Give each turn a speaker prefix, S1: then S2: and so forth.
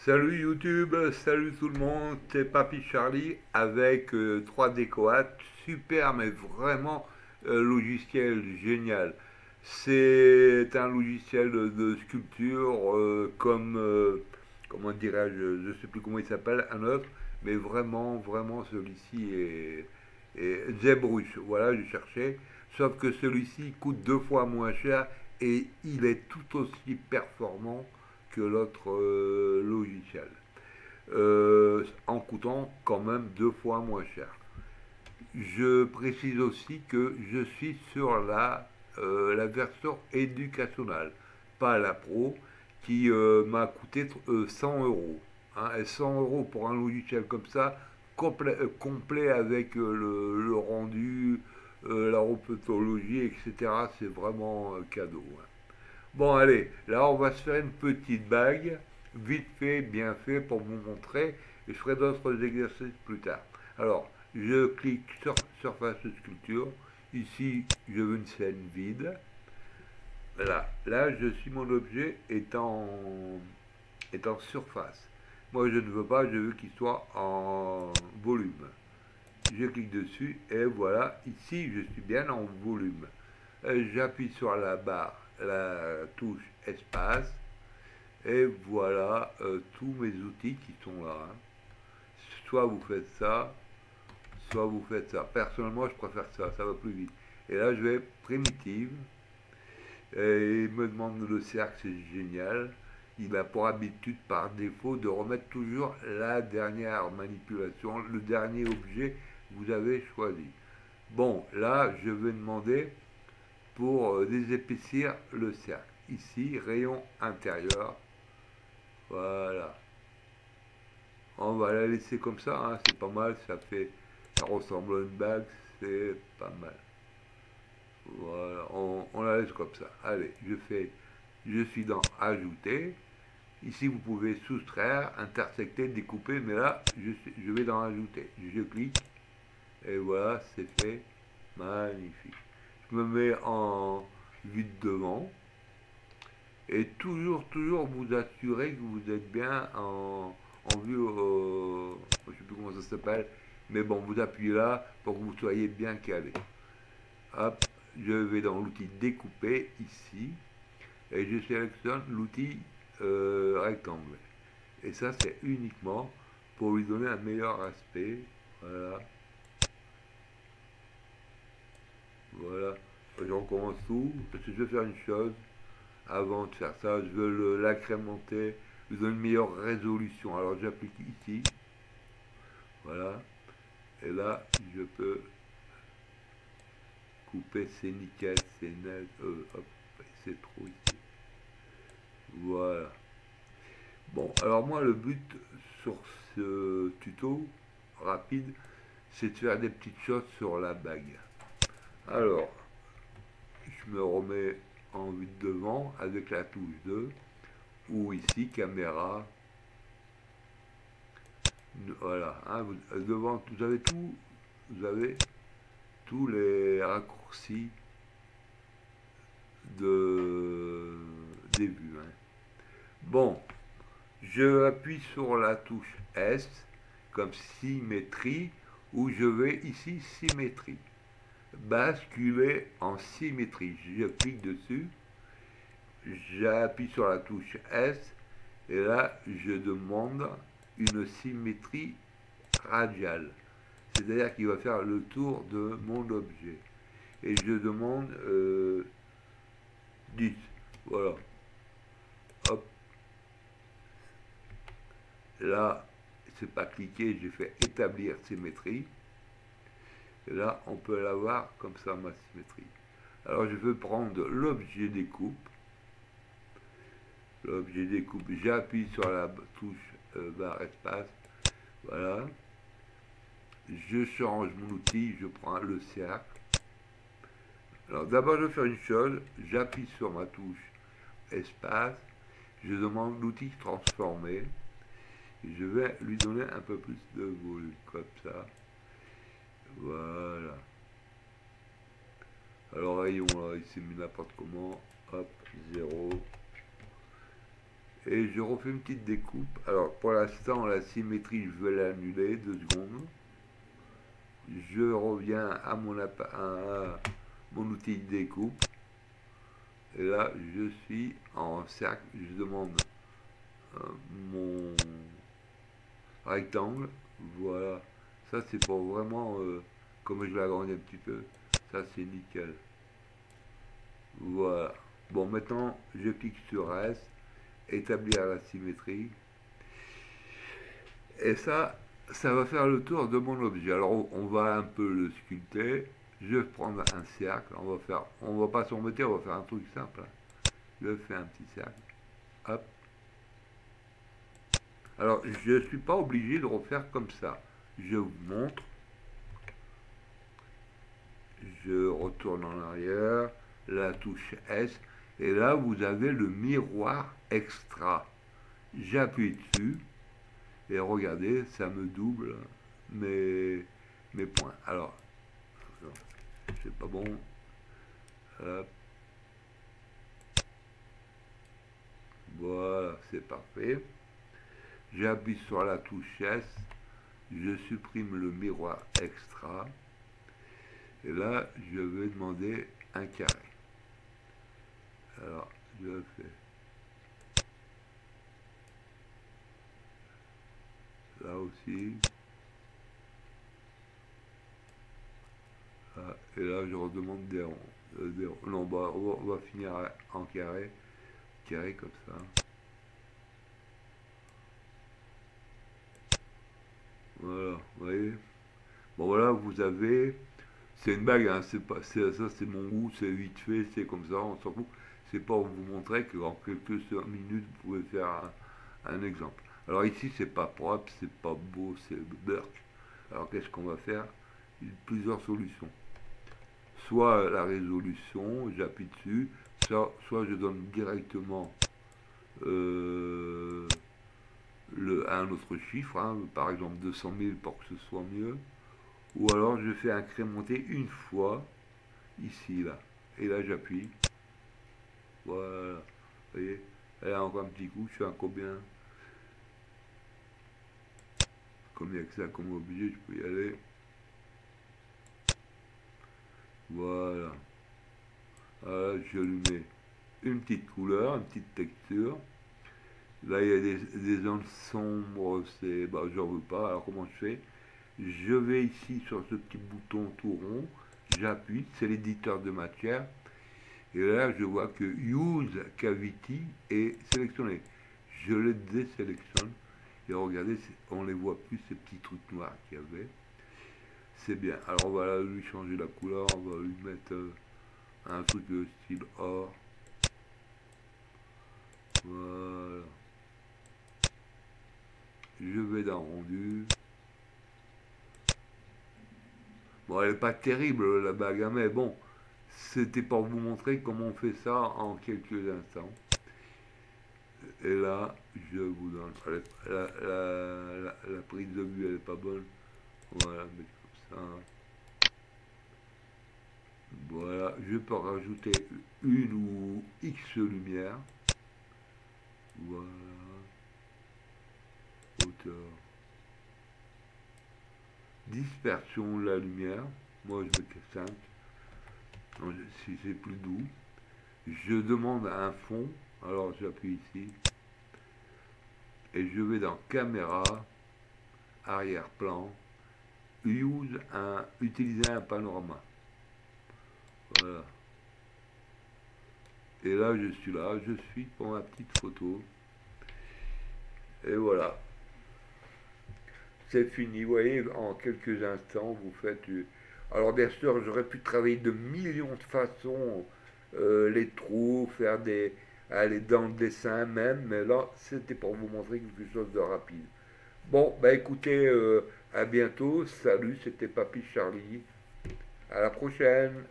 S1: Salut YouTube, salut tout le monde, c'est Papy Charlie avec 3D Coat, super mais vraiment logiciel génial. C'est un logiciel de sculpture comment dirais-je, je sais plus comment il s'appelle, un autre, mais vraiment celui-ci est ZBrush, voilà je cherchais, sauf que celui-ci coûte 2 fois moins cher et il est tout aussi performant que l'autre logiciel, en coûtant quand même 2 fois moins cher. Je précise aussi que je suis sur la version éducationnelle, pas la pro, qui m'a coûté 100 euros. Hein, et 100 euros pour un logiciel comme ça, complet avec le rendu, la reportologie, etc. C'est vraiment cadeau. Hein. Bon, allez, là, on va se faire une petite bague, vite fait, bien fait, pour vous montrer, et je ferai d'autres exercices plus tard. Alors, je clique sur surface de sculpture. Ici, je veux une scène vide. Voilà, là, je suis mon objet est en surface. Moi, je ne veux pas, je veux qu'il soit en volume. Je clique dessus, et voilà, ici, je suis bien en volume. J'appuie sur la barre, la touche espace, et voilà tous mes outils qui sont là. Hein. Soit vous faites ça, soit vous faites ça. Personnellement, je préfère ça, ça va plus vite. Et là, je vais primitive, et il me demande le cercle, c'est génial. Il a pour habitude, par défaut, de remettre toujours la dernière manipulation, le dernier objet que vous avez choisi. Bon, là, je vais demander pour désépaissir le cercle. Ici, rayon intérieur. Voilà. On va la laisser comme ça, hein, c'est pas mal, ça ressemble à une bague, c'est pas mal. Voilà, on la laisse comme ça. Allez, je suis dans ajouter. Ici, vous pouvez soustraire, intersecter, découper, mais là, je vais dans ajouter. Je clique, et voilà, c'est fait. Magnifique. Je me mets en vue de devant. Et toujours vous assurer que vous êtes bien en vue, je ne sais plus comment ça s'appelle, mais bon, vous appuyez là pour que vous soyez bien calé. Hop, je vais dans l'outil découper ici, et je sélectionne l'outil rectangle. Et ça, c'est uniquement pour lui donner un meilleur aspect. Voilà, voilà. Je recommence tout, parce que je vais faire une chose. Avant de faire ça, je veux l'accrémenter, lui donner une meilleure résolution. Alors j'applique ici, voilà, et là je peux couper, c'est nickel, c'est net, hop, c'est trop ici. Voilà. Bon, alors moi le but sur ce tuto rapide, c'est de faire des petites choses sur la bague. Alors, je me remets en vue de devant avec la touche 2, ou ici, caméra. Voilà, hein, devant, vous avez tous les raccourcis des vues. Hein. Bon, je appuie sur la touche S comme symétrie, où je vais ici symétrie. Basculer en symétrie. Je clique dessus, j'appuie sur la touche S, et là je demande une symétrie radiale. C'est-à-dire qu'il va faire le tour de mon objet. Et je demande 10. Voilà. Hop. Là, c'est pas cliqué, j'ai fait établir symétrie. Et là, on peut l'avoir comme ça, ma symétrie. Alors, je veux prendre l'objet découpe. L'objet découpe, j'appuie sur la touche barre espace. Voilà. Je change mon outil, je prends le cercle. Alors d'abord je vais faire une chose, j'appuie sur ma touche espace, je demande l'outil transformer, et je vais lui donner un peu plus de volume, comme ça. Voilà. Alors rayon là, il s'est mis n'importe comment, hop, 0. Et je refais une petite découpe. Alors pour l'instant la symétrie je vais l'annuler, 2 secondes. Je reviens à mon outil de découpe. Et là je suis en cercle, je demande mon rectangle. Voilà, ça c'est pour vraiment, comme je l'agrandis un petit peu, ça c'est nickel. Voilà. Bon, maintenant je clique sur S, établir la symétrie. Et ça va faire le tour de mon objet. Alors on va un peu le sculpter. Je vais prendre un cercle. On va pas s'embêter, on va faire un truc simple. Je fais un petit cercle. Hop. Alors je ne suis pas obligé de refaire comme ça. Je vous montre. Je retourne en arrière. La touche S. Et là vous avez le miroir extra. J'appuie dessus. Et regardez, ça me double mes points. Alors, c'est pas bon. Hop. Voilà, c'est parfait. J'appuie sur la touche S. Je supprime le miroir extra. Et là, je vais demander un carré. Alors, je fais là aussi. Là, et là, je redemande des ronds. Non, bah, on va finir en carré. Carré comme ça. Voilà, vous voyez. Bon, voilà, vous avez. C'est une bague, hein, ça c'est mon goût, c'est vite fait, c'est comme ça, on s'en fout. C'est pour vous montrer qu'en quelques minutes, vous pouvez faire un exemple. Alors ici, c'est pas propre, c'est pas beau, c'est burk. Alors qu'est-ce qu'on va faire? Il y a plusieurs solutions. Soit la résolution, j'appuie dessus, soit je donne directement un autre chiffre, hein, par exemple 200 000 pour que ce soit mieux. Ou alors je fais incrémenter une fois, ici, là. Et là j'appuie. Voilà. Vous voyez? Là encore un petit coup, je suis à combien? Comme il n'y a que ça comme objet, je peux y aller. Voilà. Voilà, je lui mets une petite couleur, une petite texture. Là il y a des zones sombres, c'est. Bah j'en veux pas, alors comment je fais? Je vais ici sur ce petit bouton tout rond, j'appuie, c'est l'éditeur de matière. Et là, je vois que Use Cavity est sélectionné. Je le désélectionne. Et regardez, on ne les voit plus, ces petits trucs noirs qu'il y avait. C'est bien. Alors, on va lui changer la couleur. On va lui mettre un truc de style or. Voilà. Je vais dans rendu. Bon, elle n'est pas terrible, la bague, hein, mais bon, c'était pour vous montrer comment on fait ça en quelques instants. Et là, je vous donne. La prise de vue, elle n'est pas bonne. On va la mettre comme ça. Voilà, je peux rajouter une ou X lumière. Voilà. Hauteur. Dispersion de la lumière. Moi, je mets que 5. Donc, si c'est plus doux. Je demande un fond. Alors, j'appuie ici. Et je vais dans caméra, arrière-plan, utiliser un panorama. Voilà. Et là, je suis pour ma petite photo. Et voilà. C'est fini, vous voyez, en quelques instants, vous faites. Alors, bien sûr, j'aurais pu travailler de millions de façons, les trous, aller dans le dessin même, mais là, c'était pour vous montrer quelque chose de rapide. Bon, bah écoutez, à bientôt. Salut, c'était Papy Charlie. À la prochaine.